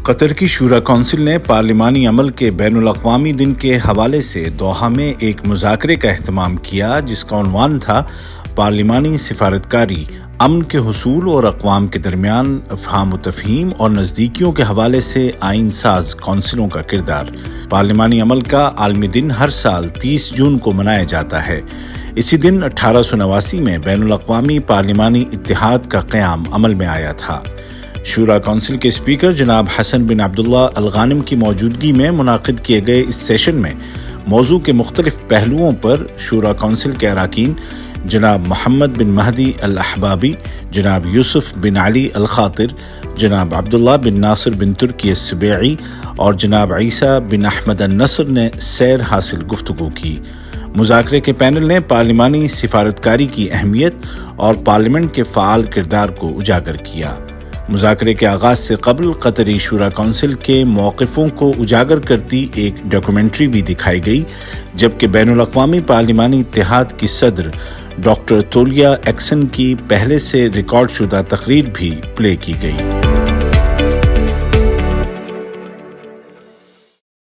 قطر کی شورا کونسل نے پارلیمانی عمل کے بین الاقوامی دن کے حوالے سے دوحہ میں ایک مذاکرے کا اہتمام کیا جس کا عنوان تھا پارلیمانی سفارتکاری، امن کے حصول اور اقوام کے درمیان افہام و تفہیم اور نزدیکیوں کے حوالے سے آئین ساز کونسلوں کا کردار۔ پارلیمانی عمل کا عالمی دن ہر سال 30 جون کو منایا جاتا ہے۔ اسی دن 1889 میں بین الاقوامی پارلیمانی اتحاد کا قیام عمل میں آیا تھا۔ شورا کونسل کے اسپیکر جناب حسن بن عبداللہ الغانم کی موجودگی میں منعقد کیے گئے اس سیشن میں موضوع کے مختلف پہلوؤں پر شورا کونسل کے اراکین جناب محمد بن مہدی الاحبابی، جناب یوسف بن علی الخاطر، جناب عبداللہ بن ناصر بن ترکی السبیعی اور جناب عیسیٰ بن احمد النصر نے سیر حاصل گفتگو کی۔ مذاکرے کے پینل نے پارلیمانی سفارتکاری کی اہمیت اور پارلیمنٹ کے فعال کردار کو اجاگر کیا۔ مذاکرے کے آغاز سے قبل قطری شورا کونسل کے موقفوں کو اجاگر کرتی ایک ڈاکومنٹری بھی دکھائی گئی، جبکہ بین الاقوامی پارلیمانی اتحاد کی صدر ڈاکٹر تولیا ایکسن کی پہلے سے ریکارڈ شدہ تقریر بھی پلے کی گئی۔